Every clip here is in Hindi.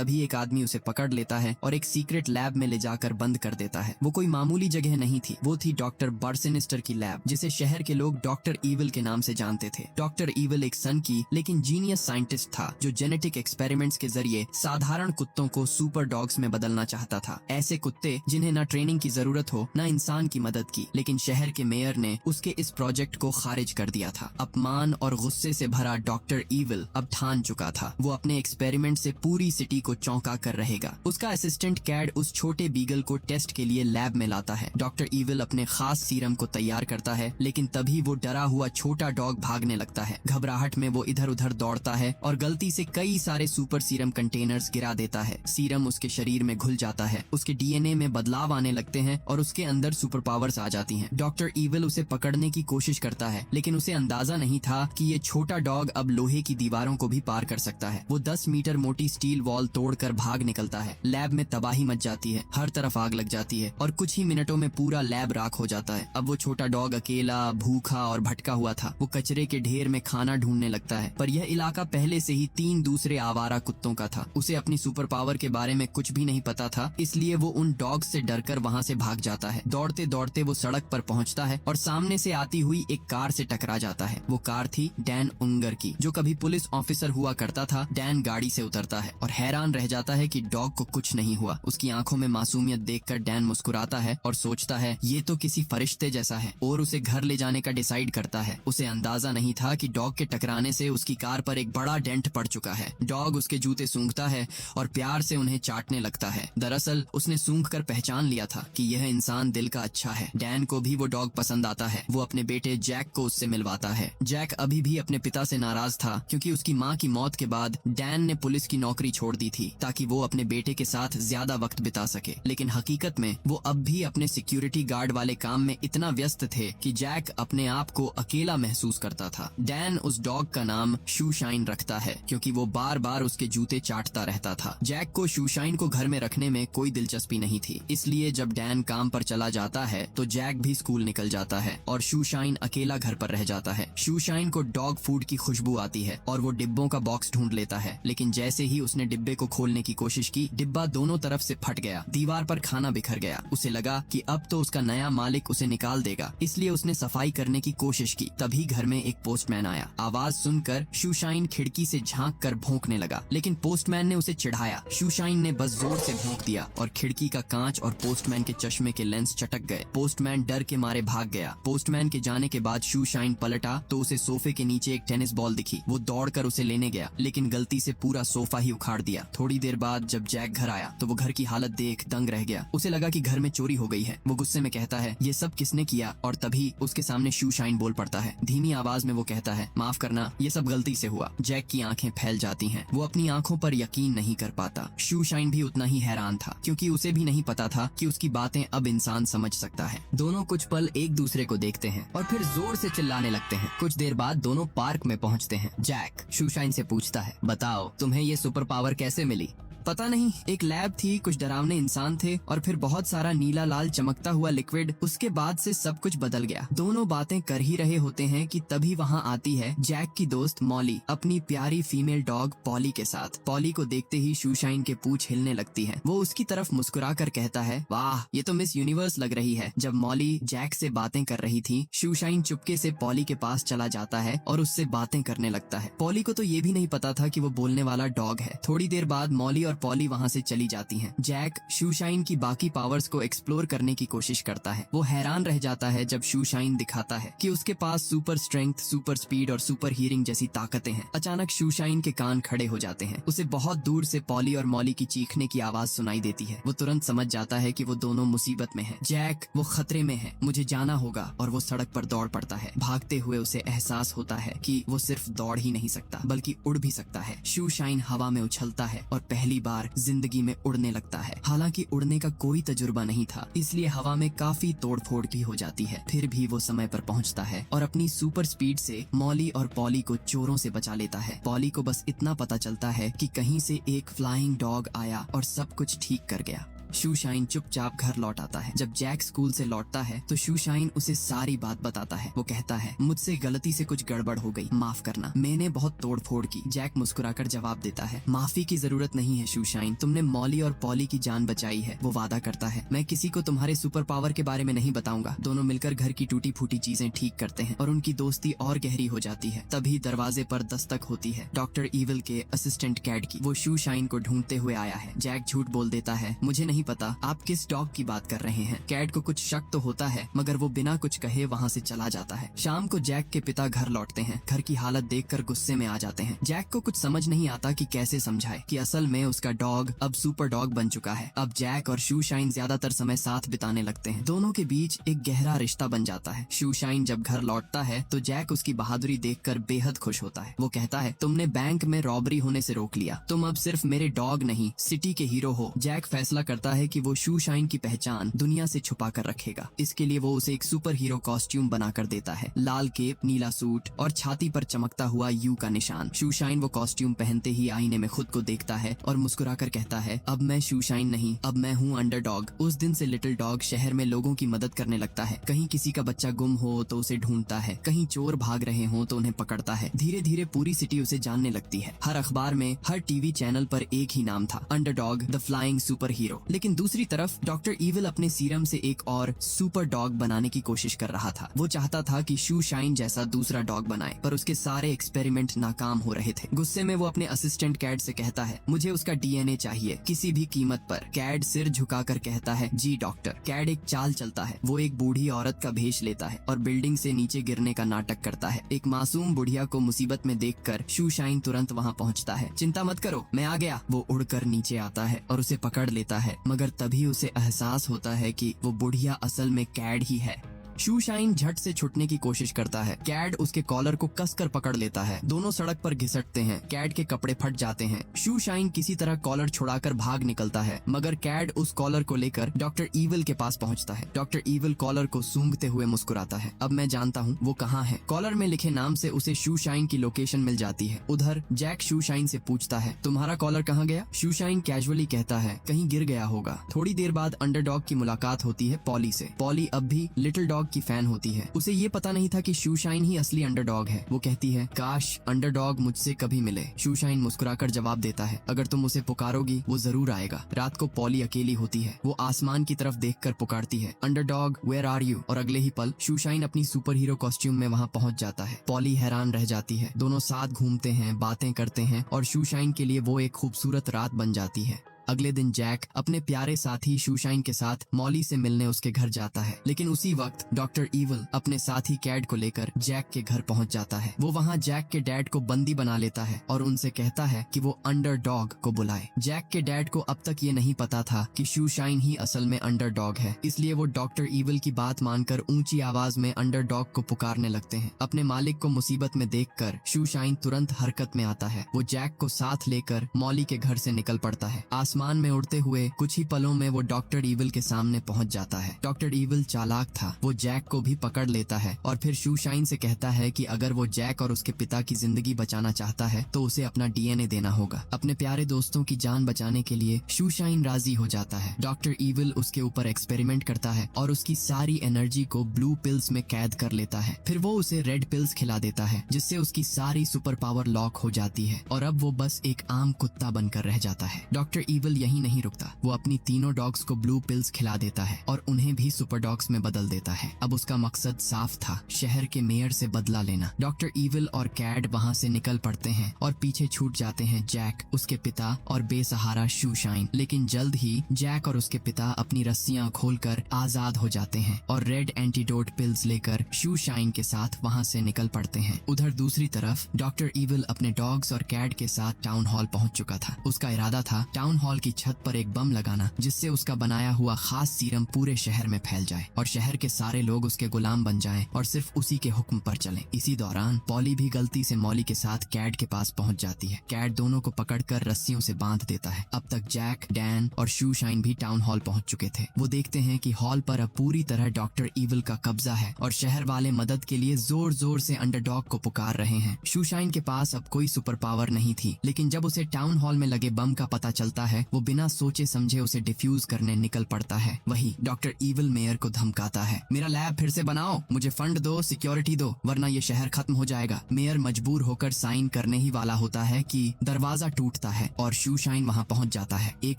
तभी एक आदमी उसे पकड़ लेता है और एक सीक्रेट लैब में ले जाकर बंद कर देता है। वो कोई मामूली जगह नहीं थी, वो थी डॉक्टर बर्सिनिस्टर की लैब, जिसे शहर के लोग डॉक्टर ईविल के नाम से जानते थे। डॉक्टर ईविल एक सन की लेकिन जीनियस साइंटिस्ट था, जो जेनेटिक एक्सपेरिमेंट्स के जरिए साधारण कुत्तों को सुपर डॉग्स में बदलना चाहता था। ऐसे कुत्ते जिन्हें न ट्रेनिंग की जरूरत हो न इंसान की मदद की। लेकिन शहर के मेयर ने उसके इस प्रोजेक्ट को खारिज कर दिया था। अपमान और गुस्से से भरा डॉक्टर ईविल अब ठान चुका था, वो अपने एक्सपेरिमेंट से पूरी सिटी को चौंका कर रहेगा। उसका असिस्टेंट कैड उस छोटे बीगल को टेस्ट के लिए लैब में लाता है। डॉक्टर ईविल अपने खास सीरम को तैयार करता है, लेकिन तभी वो डरा हुआ छोटा डॉग भागने लगता है। घबराहट में वो इधर उधर दौड़ता है और गलती से कई सारे सुपर सीरम कंटेनर्स गिरा देता है। सीरम उसके शरीर में घुल जाता है, उसके डीएनए में बदलाव आने लगते हैं और उसके अंदर सुपर पावर्स आ जाती हैं। डॉक्टर ईविल उसे पकड़ने की कोशिश करता है, लेकिन उसे अंदाजा नहीं था कि ये छोटा डॉग अब लोहे की दीवारों को भी पार कर सकता है। वो 10 मीटर मोटी स्टील वॉल तोड़कर भाग निकलता है। लैब में तबाही मच जाती है, हर तरफ आग लग जाती है और कुछ ही मिनटों में पूरा लैब राख हो जाता है। अब वो छोटा डॉग अकेला, भूखा और भटका हुआ था। वो कचरे के ढेर में खाना ढूंढने लगता है, पर यह इलाका पहले से ही 3 दूसरे आवारा कुत्तों का था। उसे अपनी सुपर पावर के बारे में कुछ भी नहीं पता था, इसलिए वो उन डॉग्स से डरकर वहाँ से भाग जाता है। दौड़ते दौड़ते वो सड़क पर पहुँचता है और सामने से आती हुई एक कार से टकरा जाता है। वो कार थी डैन उंगर की, जो कभी पुलिस ऑफिसर हुआ करता था। डैन गाड़ी से उतरता है और हैरान रह जाता है कि डॉग को कुछ नहीं हुआ। उसकी आंखों में मासूमियत देखकर डैन मुस्कुराता है और सोचता है ये तो किसी फरिश्ते जैसा है, और उसे घर ले जाने का डिसाइड करता है। उसे अंदाजा नहीं था कि डॉग के टकराने से उसकी कार पर एक बड़ा डेंट पड़ चुका है। डॉग उसके जूते सूंघता है और प्यार से उन्हें चाटने लगता है। दरअसल उसने सूंघकर पहचान लिया था कि यह इंसान दिल का अच्छा है। डैन को भी वो डॉग पसंद आता है। वो अपने बेटे जैक को उससे मिलवाता है। जैक अभी भी अपने पिता से नाराज था, क्योंकि उसकी माँ की मौत के बाद डैन ने पुलिस की नौकरी छोड़ दी थी ताकि वो अपने बेटे के साथ ज्यादा वक्त बिता सके। लेकिन हकीकत में वो अब भी अपने सिक्योरिटी गार्ड वाले काम में इतना व्यस्त थे कि जैक अपने आप को अकेला महसूस करता था। डैन उस डॉग का नाम शूशाइन रखता है, क्योंकि वो बार बार उसके जूते चाटता रहता था। जैक को शूशाइन को घर में रखने में कोई दिलचस्पी नहीं थी, इसलिए जब डैन काम पर चला जाता है तो जैक भी स्कूल निकल जाता है और शूशाइन अकेला घर पर रह जाता है। शूशाइन को डॉग फूड की खुशबू आती है और वो डिब्बों का बॉक्स ढूंढ लेता है, लेकिन जैसे ही उसने डिब्बे को खोलने की कोशिश की, डिब्बा दोनों तरफ से फट गया। दीवार पर खाना बिखर गया। उसे लगा कि अब तो उसका नया मालिक उसे निकाल देगा, इसलिए उसने सफाई करने की कोशिश की। तभी घर में एक पोस्टमैन आया। आवाज सुनकर शूशाइन खिड़की से झांक कर भौंकने लगा, लेकिन पोस्टमैन ने उसे चिढ़ाया। शूशाइन ने बस जोर से भौंक दिया और खिड़की का कांच और पोस्टमैन के चश्मे के लेंस चटक गए। पोस्टमैन डर के मारे भाग गया। पोस्टमैन के जाने के बाद शूशाइन पलटा तो उसे सोफे के नीचे एक टेनिस बॉल दिखी। वो दौड़कर उसे लेने गया, लेकिन गलती से पूरा सोफा ही उखाड़ दिया। थोड़ी देर बाद जब जैक घर आया तो वो घर की हालत देख दंग रह गया। उसे लगा कि घर में चोरी हो गई है। वो गुस्से में कहता है ये सब किसने किया, और तभी उसके सामने शूशाइन बोल पड़ता है। धीमी आवाज में वो कहता है माफ करना, ये सब गलती से हुआ। जैक की आंखें फैल जाती हैं। वो अपनी आंखों पर यकीन नहीं कर पाता। शूशाइन भी उतना ही हैरान था, क्योंकि उसे भी नहीं पता था कि उसकी बातें अब इंसान समझ सकता है। दोनों कुछ पल एक दूसरे को देखते हैं और फिर जोर से चिल्लाने लगते हैं। कुछ देर बाद दोनों पार्क में पहुंचते हैं। जैक शूशाइन से पूछता है बताओ तुम्हें ये सुपर पावर कैसे मिली। पता नहीं, एक लैब थी, कुछ डरावने इंसान थे और फिर बहुत सारा नीला लाल चमकता हुआ लिक्विड। उसके बाद से सब कुछ बदल गया। दोनों बातें कर ही रहे होते हैं कि तभी वहाँ आती है जैक की दोस्त मॉली अपनी प्यारी फीमेल डॉग पॉली के साथ। पॉली को देखते ही शूशाइन के पूंछ हिलने लगती है। वो उसकी तरफ मुस्कुरा कर कहता है वाह, ये तो मिस यूनिवर्स लग रही है। जब मॉली जैक से बातें कर रही थी, शूशाइन चुपके से पॉली के पास चला जाता है और उससे बातें करने लगता है। पॉली को तो ये भी नहीं पता था कि वो बोलने वाला डॉग है। थोड़ी देर बाद मॉली और पॉली वहाँ से चली जाती हैं। जैक शूशाइन की बाकी पावर्स को एक्सप्लोर करने की कोशिश करता है। वो हैरान रह जाता है जब शूशाइन दिखाता है कि उसके पास सुपर स्ट्रेंथ, सुपर स्पीड और सुपर हियरिंग जैसी ताकतें हैं। अचानक शूशाइन के कान खड़े हो जाते हैं। उसे बहुत दूर से पॉली और मॉली की चीखने की आवाज सुनाई देती है। वो तुरंत समझ जाता है कि वो दोनों मुसीबत में हैं। जैक, वो खतरे में है, मुझे जाना होगा, और वो सड़क पर दौड़ पड़ता है। भागते हुए उसे एहसास होता है कि वो सिर्फ दौड़ ही नहीं सकता बल्कि उड़ भी सकता है। शूशाइन हवा में उछलता है और पहली बार जिंदगी में उड़ने लगता है। हालांकि उड़ने का कोई तजुर्बा नहीं था, इसलिए हवा में काफी तोड़फोड़ भी हो जाती है। फिर भी वो समय पर पहुंचता है और अपनी सुपर स्पीड से मॉली और पॉली को चोरों से बचा लेता है। पॉली को बस इतना पता चलता है कि कहीं से एक फ्लाइंग डॉग आया और सब कुछ ठीक कर गया। शूशाइन चुपचाप घर लौट आता है। जब जैक स्कूल से लौटता है तो शूशाइन उसे सारी बात बताता है। वो कहता है, मुझसे गलती से कुछ गड़बड़ हो गई, माफ करना, मैंने बहुत तोड़फोड़ की। जैक मुस्कुराकर जवाब देता है, माफी की जरूरत नहीं है शूशाइन, तुमने मॉली और पॉली की जान बचाई है। वो वादा करता है, मैं किसी को तुम्हारे सुपर पावर के बारे में नहीं बताऊंगा। दोनों मिलकर घर की टूटी फूटी चीजें ठीक करते हैं और उनकी दोस्ती और गहरी हो जाती है। तभी दरवाजे पर दस्तक होती है, डॉक्टर ईविल के असिस्टेंट कैड की। वो शूशाइन को ढूंढते हुए आया है। जैक झूठ बोल देता है, मुझे नहीं पता आप किस डॉग की बात कर रहे हैं। कैड को कुछ शक तो होता है, मगर वो बिना कुछ कहे वहाँ से चला जाता है। शाम को जैक के पिता घर लौटते हैं। घर की हालत देखकर गुस्से में आ जाते हैं। जैक को कुछ समझ नहीं आता कि कैसे समझाए कि असल में उसका डॉग अब सुपर डॉग बन चुका है। अब जैक और शूशाइन ज्यादातर समय साथ बिताने लगते हैं। दोनों के बीच एक गहरा रिश्ता बन जाता है। शूशाइन जब घर लौटता है तो जैक उसकी बहादुरी देखकर बेहद खुश होता है। वो कहता है, तुमने बैंक में रॉबरी होने से रोक लिया, तुम अब सिर्फ मेरे डॉग नहीं सिटी के हीरो हो। जैक फैसला करता है कि वो शूशाइन की पहचान दुनिया से छुपा कर रखेगा। इसके लिए वो उसे एक सुपर हीरो कॉस्ट्यूम बनाकर देता है, लाल केप, नीला सूट और छाती पर चमकता हुआ यू का निशान। शूशाइन वो कॉस्ट्यूम पहनते ही आईने में खुद को देखता है और मुस्कुराकर कहता है, अब मैं शूशाइन नहीं, अब मैं हूँ अंडरडॉग। उस दिन से लिटिल डॉग शहर में लोगों की मदद करने लगता है। कहीं किसी का बच्चा गुम हो तो उसे ढूंढता है, कहीं चोर भाग रहे हो तो उन्हें पकड़ता है। धीरे धीरे पूरी सिटी उसे जानने लगती है। हर अखबार में, हर टीवी चैनल पर एक ही नाम था, underdog the flying super hero. लेकिन दूसरी तरफ डॉक्टर ईविल अपने सीरम से एक और सुपर डॉग बनाने की कोशिश कर रहा था। वो चाहता था कि शूशाइन जैसा दूसरा डॉग बनाए, पर उसके सारे एक्सपेरिमेंट नाकाम हो रहे थे। गुस्से में वो अपने असिस्टेंट कैड से कहता है, मुझे उसका डीएनए चाहिए किसी भी कीमत पर। कैड सिर झुकाकर कहता है, जी डॉक्टर। कैड एक चाल चलता है। वो एक बूढ़ी औरत का भेष लेता है और बिल्डिंग से नीचे गिरने का नाटक करता है। एक मासूम बुढ़िया को मुसीबत में देखकर शूशाइन तुरंत वहाँ पहुँचता है। चिंता मत करो, मैं आ गया। वो उड़कर नीचे आता है और उसे पकड़ लेता है, मगर तभी उसे एहसास होता है कि वो बुढ़िया असल में कैड ही है। शूशाइन झट से छुटने की कोशिश करता है। कैड उसके कॉलर को कसकर पकड़ लेता है। दोनों सड़क पर घिसटते हैं। कैड के कपड़े फट जाते हैं। शूशाइन किसी तरह कॉलर छुड़ाकर भाग निकलता है, मगर कैड उस कॉलर को लेकर डॉक्टर ईविल के पास पहुंचता है। डॉक्टर ईविल कॉलर को सूंघते हुए मुस्कुराता है, अब मैं जानता हूँ वो कहाँ है। कॉलर में लिखे नाम से उसे शूशाइन की लोकेशन मिल जाती है। उधर जैक शूशाइन से पूछता है, तुम्हारा कॉलर कहाँ गया? शूशाइन कैजुअली कहता है, कहीं गिर गया होगा। थोड़ी देर बाद अंडरडॉग की मुलाकात होती है पॉली से। पॉली अब भी लिटिल डॉग की फैन होती है। उसे ये पता नहीं था कि शूशाइन ही असली अंडरडॉग है। वो कहती है, काश अंडरडॉग मुझसे कभी मिले। शूशाइन मुस्कुराकर जवाब देता है, अगर तुम उसे पुकारोगी वो जरूर आएगा। रात को पॉली अकेली होती है। वो आसमान की तरफ देखकर पुकारती है, अंडरडॉग वेयर आर यू? और अगले ही पल शूशाइन अपनी सुपर हीरो कॉस्ट्यूम में वहाँ पहुँच जाता है। पॉली हैरान रह जाती है। दोनों साथ घूमते हैं, बातें करते हैं और शूशाइन के लिए वो एक खूबसूरत रात बन जाती है। अगले दिन जैक अपने प्यारे साथी शूशाइन के साथ मॉली से मिलने उसके घर जाता है, लेकिन उसी वक्त डॉक्टर ईविल अपने साथी कैड को लेकर जैक के घर पहुंच जाता है। वो वहां जैक के डैड को बंदी बना लेता है और उनसे कहता है कि वो अंडरडॉग को बुलाए। जैक के डैड को अब तक ये नहीं पता था कि शूशाइन ही असल में अंडरडॉग है, इसलिए वो डॉक्टर ईविल की बात मानकर ऊंची आवाज में अंडरडॉग को पुकारने लगते हैं। अपने मालिक को मुसीबत में देखकर शूशाइन तुरंत हरकत में आता है। वो जैक को साथ लेकर मॉली के घर से निकल पड़ता है। आसमान में उड़ते हुए कुछ ही पलों में वो डॉक्टर ईविल के सामने पहुंच जाता है। डॉक्टर ईविल चालाक था। वो जैक को भी पकड़ लेता है और फिर शूशाइन से कहता है कि अगर वो जैक और उसके पिता की जिंदगी बचाना चाहता है तो उसे अपना डीएनए देना होगा। अपने प्यारे दोस्तों की जान बचाने के लिए शूशाइन राजी हो जाता है। डॉक्टर ईविल उसके ऊपर एक्सपेरिमेंट करता है और उसकी सारी एनर्जी को ब्लू पिल्स में कैद कर लेता है। फिर वो उसे रेड पिल्स खिला देता है, जिससे उसकी सारी सुपर पावर लॉक हो जाती है और अब वो बस एक आम कुत्ता बनकर रह जाता है। डॉक्टर ईविल यहीं नहीं रुकता। वो अपनी तीनों डॉग्स को ब्लू पिल्स खिला देता है और उन्हें भी सुपर डॉग्स में बदल देता है। अब उसका मकसद साफ था, शहर के मेयर से बदला लेना। डॉक्टर ईविल और कैड वहाँ से निकल पड़ते हैं और पीछे छूट जाते हैं जैक, उसके पिता और बेसहारा शूशाइन। लेकिन जल्द ही जैक और उसके पिता अपनी रस्सियां खोलकर आजाद हो जाते हैं और रेड एंटीडोट पिल्स लेकर शूशाइन के साथ वहाँ से निकल पड़ते हैं। उधर दूसरी तरफ डॉक्टर ईविल अपने डॉग्स और कैड के साथ टाउन हॉल पहुँच चुका था। उसका इरादा था टाउन हॉल की छत पर एक बम लगाना, जिससे उसका बनाया हुआ खास सीरम पूरे शहर में फैल जाए और शहर के सारे लोग उसके गुलाम बन जाएं और सिर्फ उसी के हुक्म पर चलें। इसी दौरान पॉली भी गलती से मॉली के साथ कैड के पास पहुंच जाती है। कैड दोनों को पकड़कर रस्सियों से बांध देता है। अब तक जैक, डैन और शूशाइन भी टाउन हॉल पहुंच चुके थे। वो देखते हैं कि हॉल पर अब पूरी तरह डॉक्टर ईविल का कब्जा है और शहर वाले मदद के लिए जोर जोर से अंडरडॉग को पुकार रहे हैं। शूशाइन के पास अब कोई सुपर पावर नहीं थी, लेकिन जब उसे टाउन हॉल में लगे बम का पता चलता है है वो बिना सोचे समझे उसे डिफ्यूज करने निकल पड़ता है। वही डॉक्टर ईविल मेयर को धमकाता है, मेरा लैब फिर से बनाओ, मुझे फंड दो, सिक्योरिटी दो, वरना ये शहर खत्म हो जाएगा। मेयर मजबूर होकर साइन करने ही वाला होता है कि दरवाजा टूटता है और शूशाइन वहाँ पहुँच जाता है। एक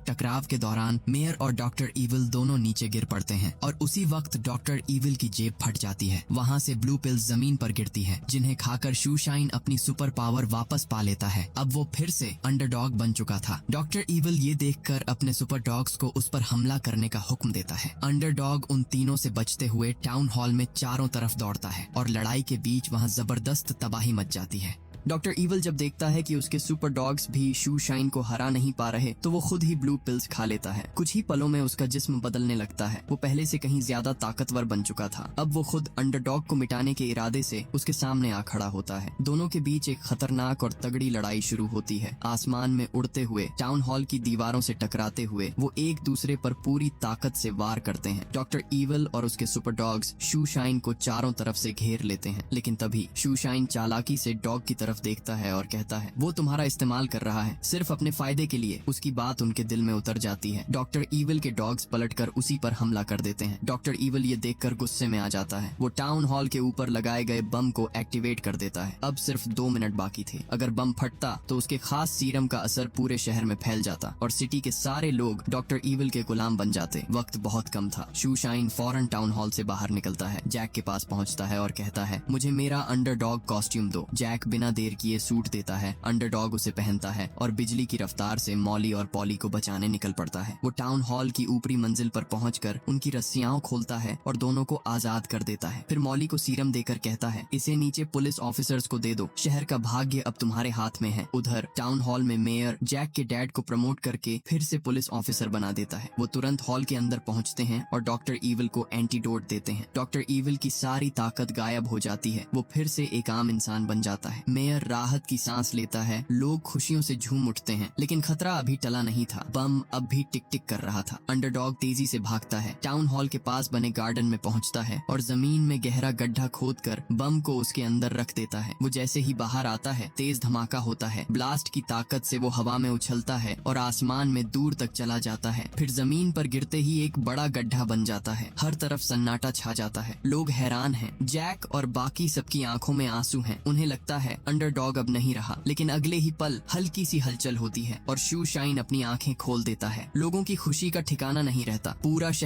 टकराव के दौरान मेयर और डॉक्टर ईविल दोनों नीचे गिर पड़ते हैं और उसी वक्त डॉक्टर ईविल की जेब फट जाती है। वहाँ से ब्लू पिल्स जमीन पर गिरती है जिन्हें खाकर शूशाइन अपनी सुपर पावर वापस पा लेता है। अब वो फिर से अंडरडॉग बन चुका था। डॉक्टर ईविल ये देखकर अपने सुपर डॉग्स को उस पर हमला करने का हुक्म देता है। अंडरडॉग उन तीनों से बचते हुए टाउन हॉल में चारों तरफ दौड़ता है और लड़ाई के बीच वहाँ जबरदस्त तबाही मच जाती है। डॉक्टर ईविल जब देखता है कि उसके सुपर डॉग्स भी शूशाइन को हरा नहीं पा रहे तो वो खुद ही ब्लू पिल्स खा लेता है। कुछ ही पलों में उसका जिस्म बदलने लगता है। वो पहले से कहीं ज्यादा ताकतवर बन चुका था। अब वो खुद अंडरडॉग को मिटाने के इरादे से उसके सामने आ खड़ा होता है। दोनों के बीच एक खतरनाक और तगड़ी लड़ाई शुरू होती है। आसमान में उड़ते हुए टाउन हॉल की दीवारों से टकराते हुए वो एक दूसरे पर पूरी ताकत से वार करते हैं। डॉक्टर ईविल और उसके सुपर डॉग्स शूशाइन को चारों तरफ से घेर लेते हैं, लेकिन तभी शूशाइन चालाकी से डॉग की तरफ देखता है और कहता है, वो तुम्हारा इस्तेमाल कर रहा है सिर्फ अपने फायदे के लिए। उसकी बात उनके दिल में उतर जाती है। डॉक्टर ईविल के डॉग्स पलटकर उसी पर हमला कर देते हैं। डॉक्टर ईविल ये देखकर गुस्से में आ जाता है। वो टाउन हॉल के ऊपर लगाए गए बम को एक्टिवेट कर देता है। अब सिर्फ 2 मिनट बाकी थे। अगर बम फटता तो उसके खास सीरम का असर पूरे शहर में फैल जाता और सिटी के सारे लोग डॉक्टर ईविल के गुलाम बन जाते। वक्त बहुत कम था। शूशाइन फौरन टाउन हॉल से बाहर निकलता है, जैक के पास पहुंचता है और कहता है, मुझे मेरा अंडरडॉग कॉस्ट्यूम दो। जैक बिना देर किए सूट देता है। अंडरडॉग उसे पहनता है और बिजली की रफ्तार से मॉली और पॉली को बचाने निकल पड़ता है। वो टाउन हॉल की ऊपरी मंजिल पर पहुंचकर उनकी रस्सियां खोलता है और दोनों को आजाद कर देता है। फिर मॉली को सीरम देकर कहता है, इसे नीचे पुलिस ऑफिसर्स को दे दो, शहर का भाग्य अब तुम्हारे हाथ में है। उधर टाउन हॉल में मेयर जैक के डैड को प्रमोट करके फिर से पुलिस ऑफिसर बना देता है। वो तुरंत हॉल के अंदर पहुंचते हैं और डॉक्टर ईविल को एंटीडोट देते हैं। डॉक्टर ईविल की सारी ताकत गायब हो जाती है। वो फिर से एक आम इंसान बन जाता है। मेयर राहत की सांस लेता है। लोग खुशियों से झूम उठते हैं, लेकिन खतरा अभी टला नहीं था। बम अब भी टिक टिक कर रहा था। अंडरडॉग तेजी से भागता है, टाउन हॉल के पास बने गार्डन में पहुंचता है और जमीन में गहरा गड्ढा खोदकर बम को उसके अंदर रख देता है। वो जैसे ही बाहर आता है, तेज धमाका होता है। ब्लास्ट की ताकत से वो हवा में उछलता है और आसमान में दूर तक चला जाता है। फिर जमीन पर गिरते ही एक बड़ा गड्ढा बन जाता है। हर तरफ सन्नाटा छा जाता है। लोग हैरान हैं। जैक और बाकी सबकी आंखों में आंसू हैं। उन्हें लगता है अंडरडॉग अब नहीं रहा, लेकिन अगले ही पल हल्की सी हलचल होती है और शूशाइन अपनी आंखें खोल देता है। लोगों की खुशी का ठिकाना नहीं रहता। पूरा